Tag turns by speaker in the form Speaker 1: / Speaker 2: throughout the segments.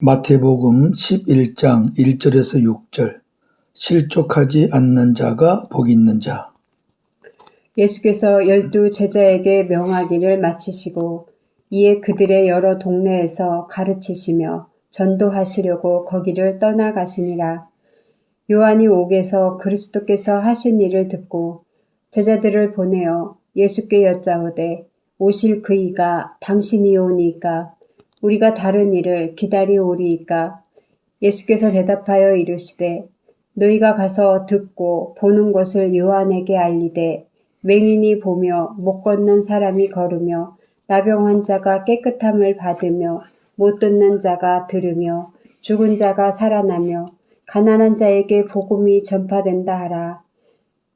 Speaker 1: 마태복음 11장 1절에서 6절 실족하지 않는 자가 복 있는 자.
Speaker 2: 예수께서 12 제자에게 명하기를 마치시고 이에 그들의 여러 동네에서 가르치시며 전도하시려고 거기를 떠나가시니라. 요한이 옥에서 그리스도께서 하신 일을 듣고 제자들을 보내어 예수께 여짜오되 오실 그이가 당신이오니이까 우리가 다른 일을 기다리오리이까. 예수께서 대답하여 이르시되 너희가 가서 듣고 보는 것을 요한에게 알리되 맹인이 보며 못 걷는 사람이 걸으며 나병 환자가 깨끗함을 받으며 못 듣는 자가 들으며 죽은 자가 살아나며 가난한 자에게 복음이 전파된다 하라.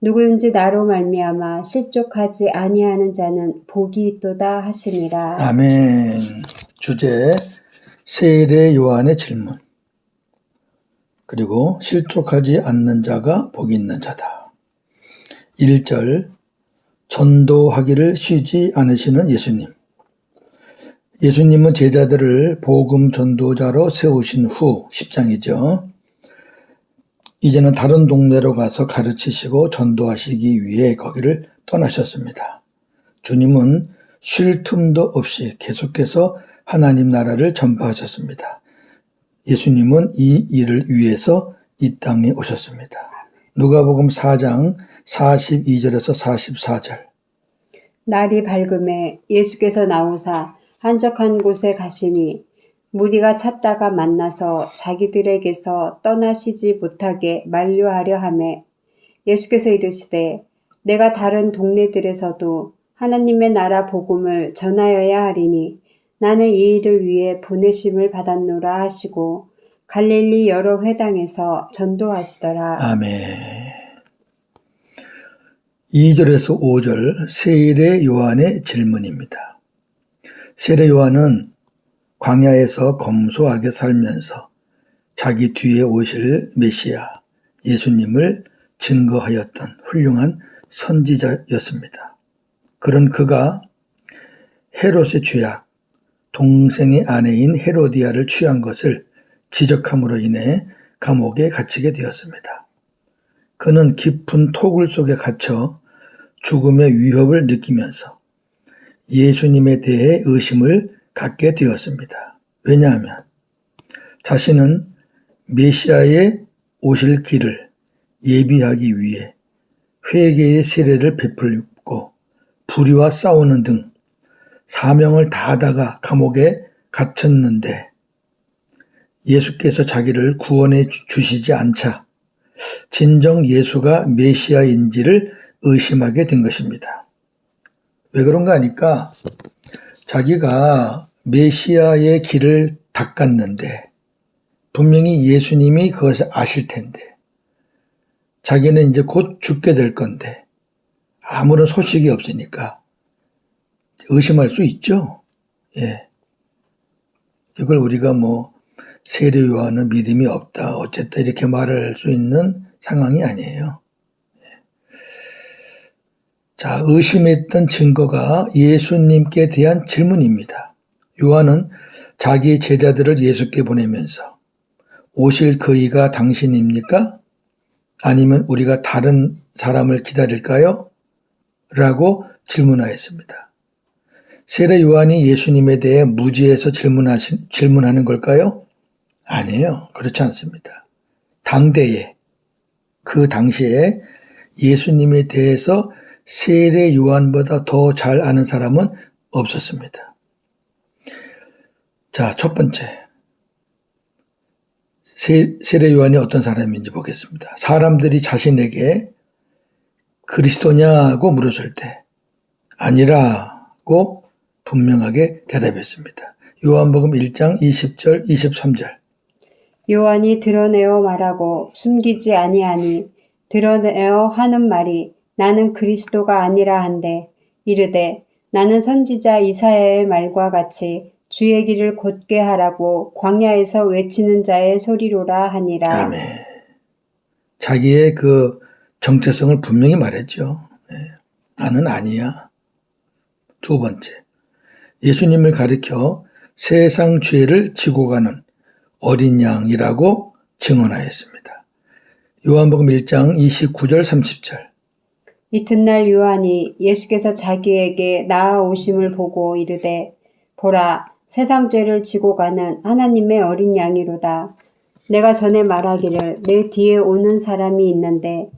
Speaker 2: 누구든지 나로 말미암아 실족하지 아니하는 자는 복이 있도다 하시니라.
Speaker 1: 아멘. 주제 세례 요한의 질문. 그리고 실족하지 않는 자가 복 있는 자다. 1절 전도하기를 쉬지 않으시는 예수님. 예수님은 제자들을 복음 전도자로 세우신 후 10장이죠. 이제는 다른 동네로 가서 가르치시고 전도하시기 위해 거기를 떠나셨습니다. 주님은 쉴 틈도 없이 계속해서 하나님 나라를 전파하셨습니다. 예수님은 이 일을 위해서 이 땅에 오셨습니다. 누가복음 4장 42절에서 44절.
Speaker 2: 날이 밝음에 예수께서 나오사 한적한 곳에 가시니 무리가 찾다가 만나서 자기들에게서 떠나시지 못하게 만류하려 하매 예수께서 이르시되 내가 다른 동네들에서도 하나님의 나라 복음을 전하여야 하리니 나는 이 일을 위해 보내심을 받았노라 하시고 갈릴리 여러 회당에서 전도하시더라.
Speaker 1: 아멘. 2절에서 5절 세례 요한의 질문입니다. 세례 요한은 광야에서 검소하게 살면서 자기 뒤에 오실 메시아 예수님을 증거하였던 훌륭한 선지자였습니다. 그런 그가 헤롯의 죄악, 동생의 아내인 헤로디아를 취한 것을 지적함으로 인해 감옥에 갇히게 되었습니다. 그는 깊은 토굴 속에 갇혀 죽음의 위협을 느끼면서 예수님에 대해 의심을 갖게 되었습니다. 왜냐하면 자신은 메시아의 오실 길을 예비하기 위해 회개의 세례를 베풀고 불의와 싸우는 등 사명을 다하다가 감옥에 갇혔는데 예수께서 자기를 구원해 주시지 않자 진정 예수가 메시아인지를 의심하게 된 것입니다. 왜 그런가 하니까 자기가 메시아의 길을 닦았는데 분명히 예수님이 그것을 아실 텐데 자기는 이제 곧 죽게 될 건데 아무런 소식이 없으니까 의심할 수 있죠. 예. 이걸 우리가 세례 요한은 믿음이 없다 어쨌다 이렇게 말할 수 있는 상황이 아니에요. 자, 의심했던 증거가 예수님께 대한 질문입니다. 요한은 자기 제자들을 예수께 보내면서 오실 그이가 당신입니까? 아니면 우리가 다른 사람을 기다릴까요? 라고 질문하였습니다. 세례 요한이 예수님에 대해 무지해서 질문하는 걸까요? 아니에요. 그렇지 않습니다. 그 당시에 예수님에 대해서 세례 요한보다 더 잘 아는 사람은 없었습니다. 자, 첫 번째. 세례 요한이 어떤 사람인지 보겠습니다. 사람들이 자신에게 그리스도냐고 물었을 때 아니라고 분명하게 대답했습니다. 요한복음 1장 20절 23절.
Speaker 2: 요한이 드러내어 말하고 숨기지 아니하니 드러내어 하는 말이 나는 그리스도가 아니라 한데 이르되 나는 선지자 이사야의 말과 같이 주의 길을 곧게 하라고 광야에서 외치는 자의 소리로라 하니라.
Speaker 1: 아멘. 자기의 그 정체성을 분명히 말했죠. 나는 아니야. 두 번째, 예수님을 가리켜 세상 죄를 지고 가는 어린 양이라고 증언하였습니다. 요한복음 1장 29절 30절.
Speaker 2: 이튿날 요한이 예수께서 자기에게 나아오심을 보고 이르되 보라 세상 죄를 지고 가는 하나님의 어린 양이로다. 내가 전에 말하기를 내 뒤에 오는 사람이 있는데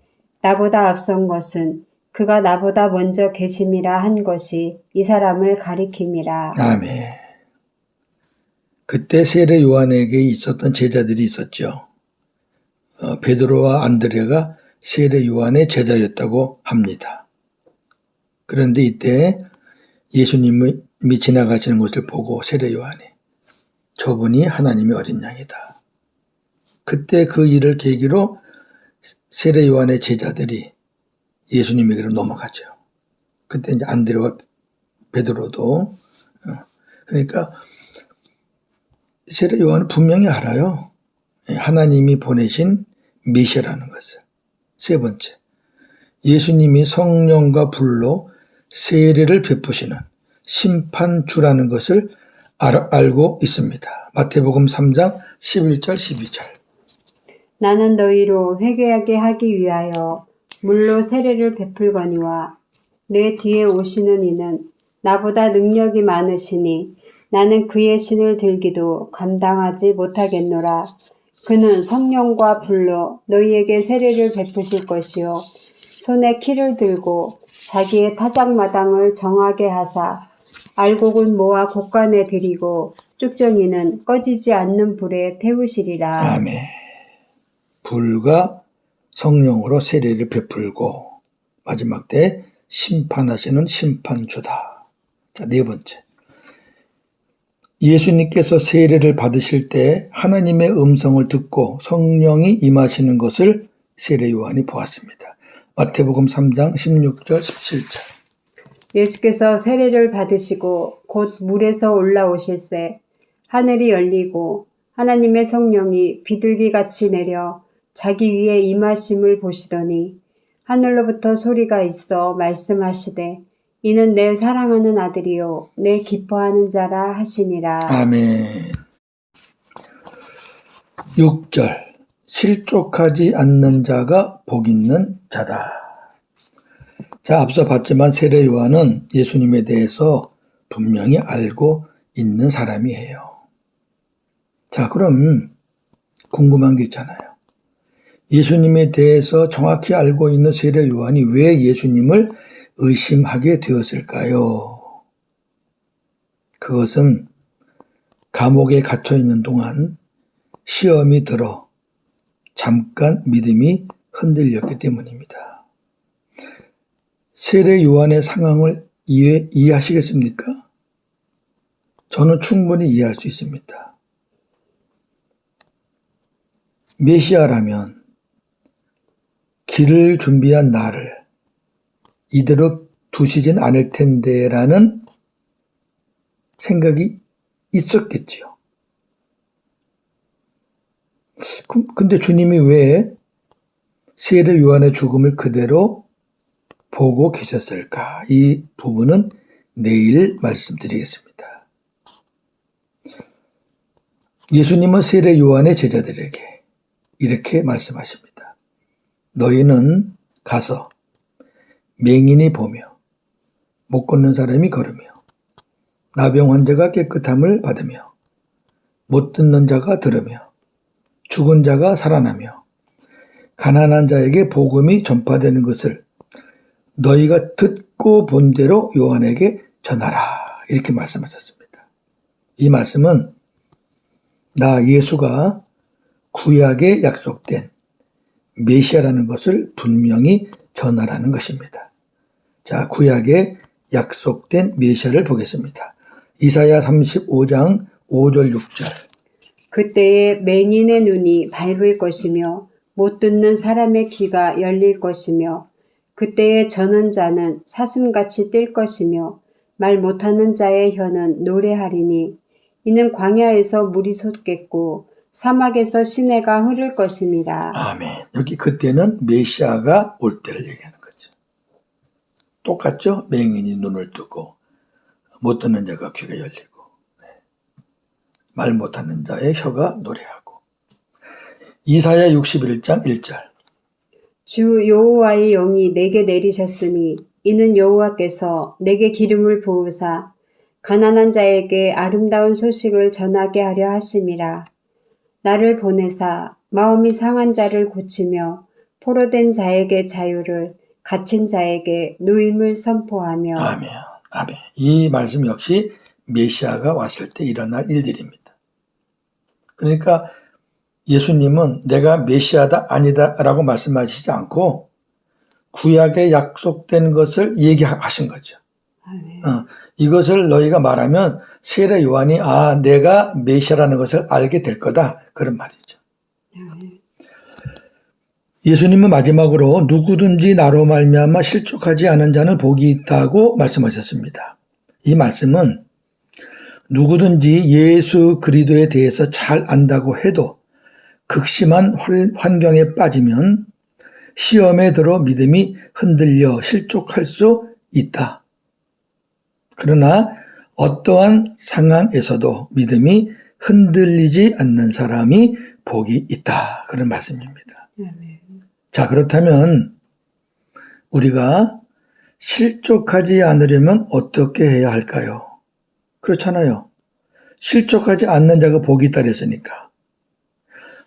Speaker 2: 나보다 앞선 것은 그가 나보다 먼저 계심이라 한 것이 이 사람을 가리킴이라.
Speaker 1: 아멘. 그때 세례 요한에게 있었던 제자들이 있었죠. 베드로와 안드레가 세례 요한의 제자였다고 합니다. 그런데 이때 예수님이 지나가시는 것을 보고 세례 요한이 저분이 하나님의 어린 양이다. 그때 그 일을 계기로 세례 요한의 제자들이 예수님에게로 넘어가죠. 그때 이제 안드레와 베드로도 그러니까 세례 요한은 분명히 알아요. 하나님이 보내신 메시아라는 것을. 세 번째, 예수님이 성령과 불로 세례를 베푸시는 심판주라는 것을 알고 있습니다. 마태복음 3장 11절 12절.
Speaker 2: 나는 너희로 회개하게 하기 위하여 물로 세례를 베풀거니와 내 뒤에 오시는 이는 나보다 능력이 많으시니 나는 그의 신을 들기도 감당하지 못하겠노라. 그는 성령과 불로 너희에게 세례를 베푸실 것이요 손에 키를 들고 자기의 타작마당을 정하게 하사 알곡은 모아 곳간에 들이고 쭉정이는 꺼지지 않는 불에 태우시리라.
Speaker 1: 아멘. 불과 성령으로 세례를 베풀고 마지막 때 심판하시는 심판주다. 자, 네 번째. 예수님께서 세례를 받으실 때 하나님의 음성을 듣고 성령이 임하시는 것을 세례 요한이 보았습니다. 마태복음 3장 16절 17절.
Speaker 2: 예수께서 세례를 받으시고 곧 물에서 올라오실새 하늘이 열리고 하나님의 성령이 비둘기같이 내려 자기 위에 임하심을 보시더니 하늘로부터 소리가 있어 말씀하시되 이는 내 사랑하는 아들이요 내 기뻐하는 자라 하시니라.
Speaker 1: 아멘. 6절. 실족하지 않는 자가 복 있는 자다. 자, 앞서 봤지만 세례 요한은 예수님에 대해서 분명히 알고 있는 사람이에요. 자, 그럼 궁금한 게 있잖아요. 예수님에 대해서 정확히 알고 있는 세례 요한이 왜 예수님을 의심하게 되었을까요? 그것은 감옥에 갇혀 있는 동안 시험이 들어 잠깐 믿음이 흔들렸기 때문입니다. 세례 요한의 상황을 이해하시겠습니까? 저는 충분히 이해할 수 있습니다. 메시아라면 길을 준비한 나를 이대로 두시진 않을 텐데라는 생각이 있었겠지요. 근데 주님이 왜 세례 요한의 죽음을 그대로 보고 계셨을까? 이 부분은 내일 말씀드리겠습니다. 예수님은 세례 요한의 제자들에게 이렇게 말씀하십니다. 너희는 가서 맹인이 보며 못 걷는 사람이 걸으며 나병 환자가 깨끗함을 받으며 못 듣는 자가 들으며 죽은 자가 살아나며 가난한 자에게 복음이 전파되는 것을 너희가 듣고 본 대로 요한에게 전하라. 이렇게 말씀하셨습니다. 이 말씀은 나 예수가 구약에 약속된 메시아라는 것을 분명히 전하라는 것입니다. 자, 구약에 약속된 메시아를 보겠습니다. 이사야 35장 5절 6절.
Speaker 2: 그때에 맹인의 눈이 밝을 것이며 못 듣는 사람의 귀가 열릴 것이며 그때에 저는 자는 사슴같이 뛸 것이며 말 못하는 자의 혀는 노래하리니 이는 광야에서 물이 솟겠고 사막에서 시내가 흐를 것임이라.
Speaker 1: 아멘. 여기 그때는 메시아가 올 때를 얘기하는 거죠. 똑같죠? 맹인이 눈을 뜨고 못 듣는 자가 귀가 열리고. 말 못하는 자의 혀가 노래하고. 이사야 61장 1절.
Speaker 2: 주 여호와의 영이 내게 내리셨으니 이는 여호와께서 내게 기름을 부으사 가난한 자에게 아름다운 소식을 전하게 하려 하심이라. 나를 보내사 마음이 상한 자를 고치며 포로된 자에게 자유를, 갇힌 자에게 노임을 선포하며.
Speaker 1: 아멘. 아멘. 이 말씀 역시 메시아가 왔을 때 일어날 일들입니다. 그러니까 예수님은 내가 메시아다 아니다 라고 말씀하시지 않고 구약에 약속된 것을 얘기하신 거죠. 이것을 너희가 말하면 세례 요한이 내가 메시아라는 것을 알게 될 거다, 그런 말이죠. 예수님은 마지막으로 누구든지 나로 말미암아 실족하지 않은 자는 복이 있다고 말씀하셨습니다. 이 말씀은 누구든지 예수 그리스도에 대해서 잘 안다고 해도 극심한 환경에 빠지면 시험에 들어 믿음이 흔들려 실족할 수 있다. 그러나 어떠한 상황에서도 믿음이 흔들리지 않는 사람이 복이 있다, 그런 말씀입니다. 자, 그렇다면 우리가 실족하지 않으려면 어떻게 해야 할까요? 그렇잖아요. 실족하지 않는 자가 복이 있다 그랬으니까.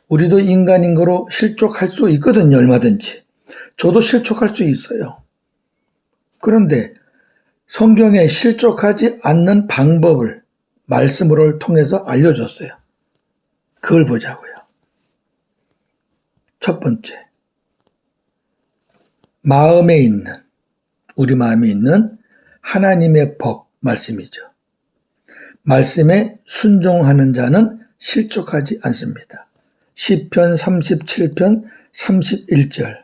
Speaker 1: 우리도 인간인 거로 실족할 수 있거든요, 얼마든지. 저도 실족할 수 있어요. 그런데 성경에 실족하지 않는 방법을 말씀으로 통해서 알려줬어요. 그걸 보자고요. 첫 번째, 우리 마음에 있는 하나님의 법, 말씀이죠. 말씀에 순종하는 자는 실족하지 않습니다. 시편 37편 31절.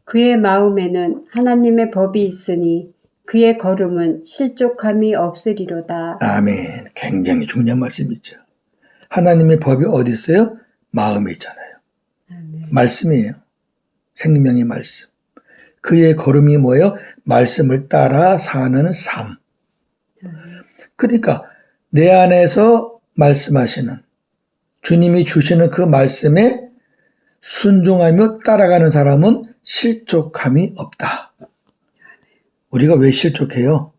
Speaker 2: 그의 마음에는 하나님의 법이 있으니 그의 걸음은 실족함이 없으리로다.
Speaker 1: 아멘. 굉장히 중요한 말씀이죠. 하나님의 법이 어디 있어요? 마음에 있잖아요.
Speaker 2: 아멘.
Speaker 1: 말씀이에요. 생명의 말씀. 그의 걸음이 뭐예요? 말씀을 따라 사는 삶. 그러니까 내 안에서 말씀하시는, 주님이 주시는 그 말씀에 순종하며 따라가는 사람은 실족함이 없다. 우리가 왜 실족해요?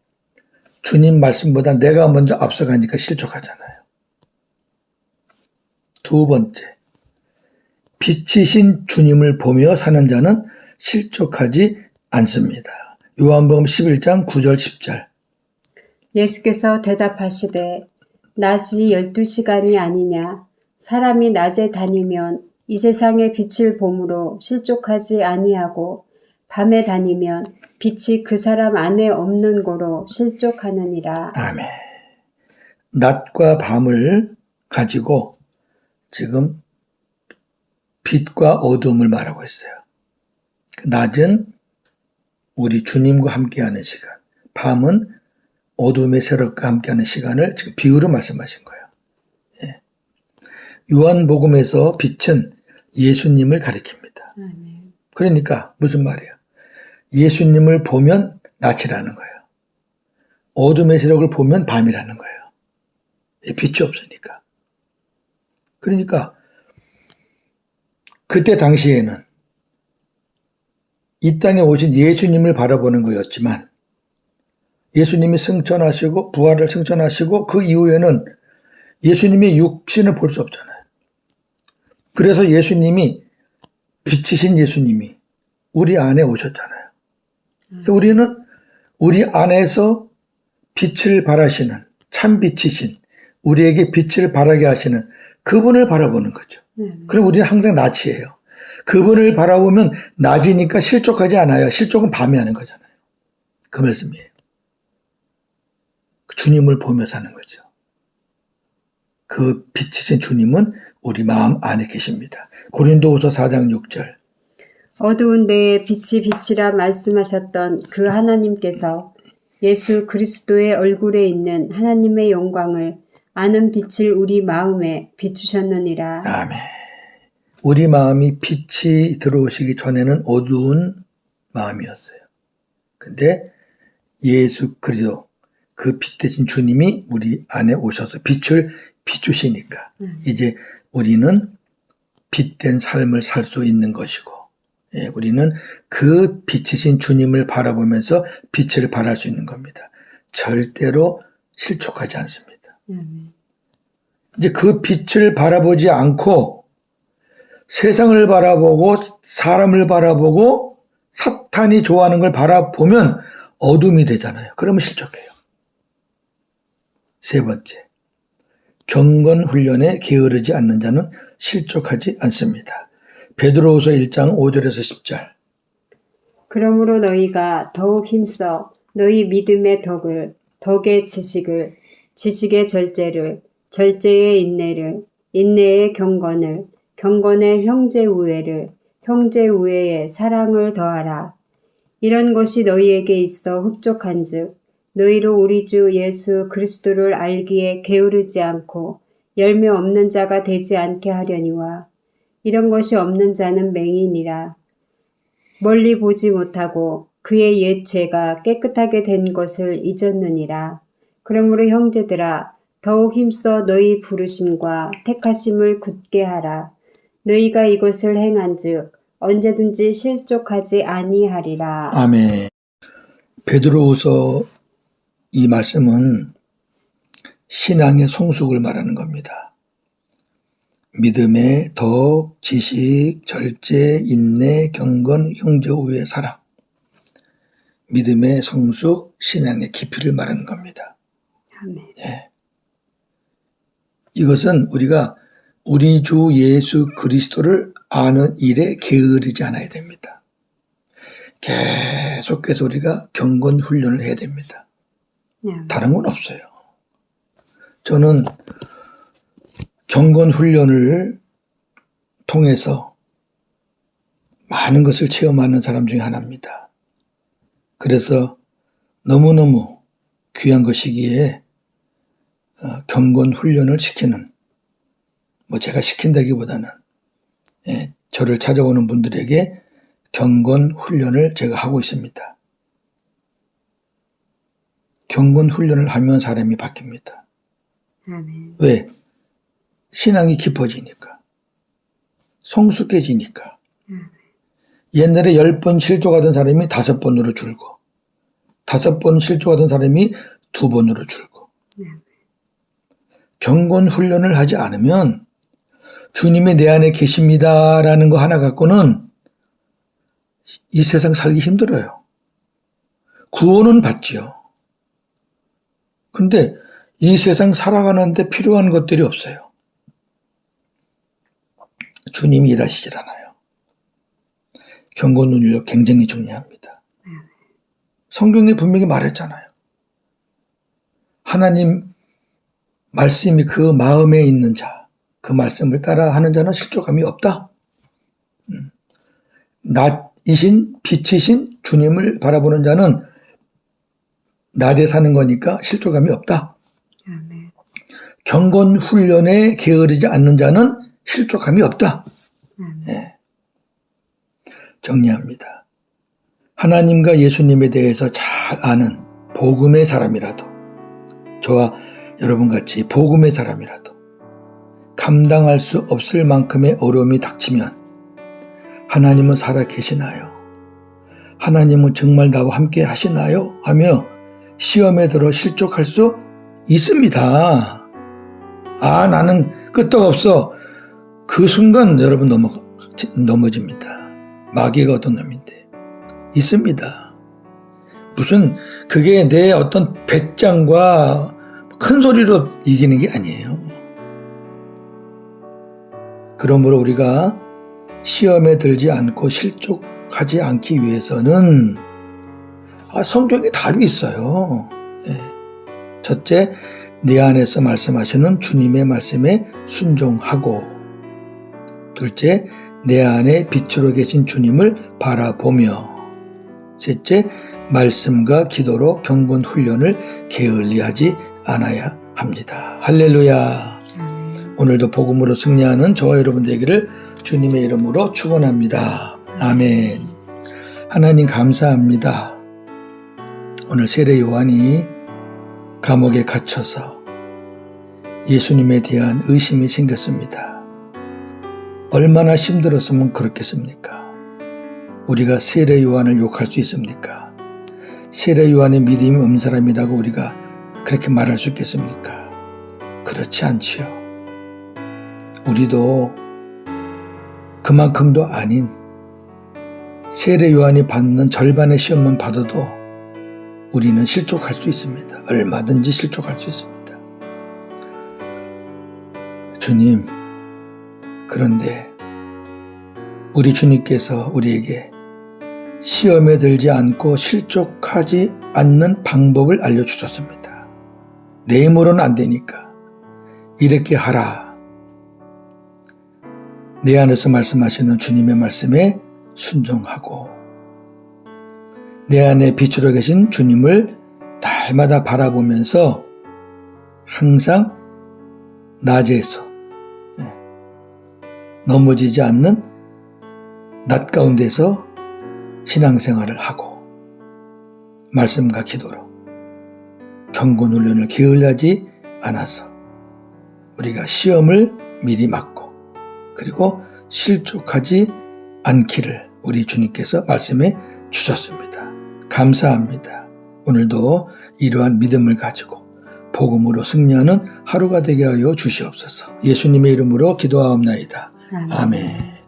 Speaker 1: 주님 말씀보다 내가 먼저 앞서가니까 실족하잖아요. 두 번째, 빛이신 주님을 보며 사는 자는 실족하지 않습니다. 요한복음 11장 9절 10절.
Speaker 2: 예수께서 대답하시되 낮이 12시간이 아니냐. 사람이 낮에 다니면 이 세상의 빛을 보므로 실족하지 아니하고 밤에 다니면 빛이 그 사람 안에 없는 고로 실족하느니라.
Speaker 1: 아멘. 낮과 밤을 가지고 지금 빛과 어둠을 말하고 있어요. 낮은 우리 주님과 함께하는 시간, 밤은 어둠의 세력과 함께하는 시간을 지금 비유로 말씀하신 거예요. 예. 요한복음에서 빛은 예수님을 가리킵니다. 그러니까 무슨 말이에요? 예수님을 보면 낮이라는 거예요. 어둠의 세력을 보면 밤이라는 거예요. 빛이 없으니까. 그러니까 그때 당시에는 이 땅에 오신 예수님을 바라보는 거였지만 예수님이 승천하시고 부활을 승천하시고 그 이후에는 예수님의 육신을 볼 수 없잖아요. 그래서 예수님이, 빛이신 예수님이 우리 안에 오셨잖아요. 그래서 우리는 우리 안에서 빛을 발하시는, 참 빛이신, 우리에게 빛을 발하게 하시는 그분을 바라보는 거죠. 그럼 우리는 항상 낮이에요. 그분을 바라보면 낮이니까 실족하지 않아요. 실족은 밤에 하는 거잖아요. 그 말씀이에요. 주님을 보며 사는 거죠. 그 빛이신 주님은 우리 마음 안에 계십니다. 고린도후서 4장 6절.
Speaker 2: 어두운 데에 빛이 빛이라 말씀하셨던 그 하나님께서 예수 그리스도의 얼굴에 있는 하나님의 영광을 아는 빛을 우리 마음에 비추셨느니라.
Speaker 1: 아멘. 우리 마음이 빛이 들어오시기 전에는 어두운 마음이었어요. 근데 예수 그리스도, 그 빛 대신 주님이 우리 안에 오셔서 빛을 비추시니까 이제 우리는 빛된 삶을 살 수 있는 것이고, 예, 우리는 그 빛이신 주님을 바라보면서 빛을 발할 수 있는 겁니다. 절대로 실족하지 않습니다. 이제 그 빛을 바라보지 않고 세상을 바라보고 사람을 바라보고 사탄이 좋아하는 걸 바라보면 어둠이 되잖아요. 그러면 실족해요. 세 번째, 경건 훈련에 게으르지 않는 자는 실족하지 않습니다. 베드로후서 1장 5절에서 10절.
Speaker 2: 그러므로 너희가 더욱 힘써 너희 믿음의 덕을, 덕의 지식을, 지식의 절제를, 절제의 인내를, 인내의 경건을, 경건의 형제 우애를, 형제 우애에 사랑을 더하라. 이런 것이 너희에게 있어 흡족한즉 너희로 우리 주 예수 그리스도를 알기에 게으르지 않고 열매 없는 자가 되지 않게 하려니와 이런 것이 없는 자는 맹인이라. 멀리 보지 못하고 그의 옛 죄가 깨끗하게 된 것을 잊었느니라. 그러므로 형제들아 더욱 힘써 너희 부르심과 택하심을 굳게 하라. 너희가 이것을 행한즉 언제든지 실족하지 아니하리라.
Speaker 1: 아멘. 베드로후서 이 말씀은 신앙의 성숙을 말하는 겁니다. 믿음의 덕, 지식, 절제, 인내, 경건, 형제 우애, 사랑. 믿음의 성숙, 신앙의 깊이를 말하는 겁니다.
Speaker 2: 아멘.
Speaker 1: 예. 이것은 우리가 우리 주 예수 그리스도를 아는 일에 게으르지 않아야 됩니다. 계속해서 우리가 경건 훈련을 해야 됩니다. 다른 건 없어요. 저는 경건 훈련을 통해서 많은 것을 체험하는 사람 중에 하나입니다. 그래서 너무너무 귀한 것이기에 경건 훈련을 시키는, 제가 시킨다기보다는 저를 찾아오는 분들에게 경건 훈련을 제가 하고 있습니다. 경건 훈련을 하면 사람이 바뀝니다.
Speaker 2: 아멘.
Speaker 1: 왜? 신앙이 깊어지니까. 성숙해지니까. 옛날에 10번 실족하던 사람이 5번으로 줄고 5번 실족하던 사람이 2번으로 줄고. 경건 훈련을 하지 않으면 주님이 내 안에 계십니다라는 거 하나 갖고는 이 세상 살기 힘들어요. 구원은 받지요. 근데 이 세상 살아가는데 필요한 것들이 없어요. 주님이 일하시질 않아요. 경건 훈련 굉장히 중요합니다. 성경에 분명히 말했잖아요. 하나님 말씀이 그 마음에 있는 자, 그 말씀을 따라 하는 자는 실족함이 없다. 낮이신 빛이신 주님을 바라보는 자는 낮에 사는 거니까 실족함이 없다.
Speaker 2: 아멘.
Speaker 1: 경건 훈련에 게으르지 않는 자는 실족함이 없다. 예. 정리합니다. 하나님과 예수님에 대해서 잘 아는 복음의 사람이라도, 저와 여러분같이 복음의 사람이라도 감당할 수 없을 만큼의 어려움이 닥치면 하나님은 살아 계시나요? 하나님은 정말 나와 함께 하시나요? 하며 시험에 들어 실족할 수 있습니다. 나는 끄떡없어. 그 순간 여러분 넘어집니다. 마귀가 어떤 놈인데. 있습니다. 무슨 그게 내 어떤 배짱과 큰 소리로 이기는 게 아니에요. 그러므로 우리가 시험에 들지 않고 실족하지 않기 위해서는 성경에 답이 있어요. 첫째, 내 안에서 말씀하시는 주님의 말씀에 순종하고, 둘째, 내 안에 빛으로 계신 주님을 바라보며, 셋째, 말씀과 기도로 경건 훈련을 게을리하지 않아야 합니다. 할렐루야. 오늘도 복음으로 승리하는 저와 여러분 되기를 주님의 이름으로 축원합니다. 아멘. 하나님 감사합니다. 오늘 세례 요한이 감옥에 갇혀서 예수님에 대한 의심이 생겼습니다. 얼마나 힘들었으면 그렇겠습니까? 우리가 세례 요한을 욕할 수 있습니까? 세례 요한의 믿음이 없는 사람이라고 우리가 그렇게 말할 수 있겠습니까? 그렇지 않지요. 우리도 그만큼도 아닌 세례 요한이 받는 절반의 시험만 받아도 우리는 실족할 수 있습니다. 얼마든지 실족할 수 있습니다. 주님, 그런데 우리 주님께서 우리에게 시험에 들지 않고 실족하지 않는 방법을 알려주셨습니다. 내 힘으로는 안 되니까 이렇게 하라. 내 안에서 말씀하시는 주님의 말씀에 순종하고 내 안에 빛으로 계신 주님을 날마다 바라보면서 항상 낮에서 넘어지지 않는 낮 가운데서 신앙생활을 하고 말씀과 기도로 경건 훈련을 게을리하지 않아서 우리가 시험을 미리 맞고 그리고 실족하지 않기를 우리 주님께서 말씀해 주셨습니다. 감사합니다. 오늘도 이러한 믿음을 가지고 복음으로 승리하는 하루가 되게 하여 주시옵소서. 예수님의 이름으로 기도하옵나이다. 아멘.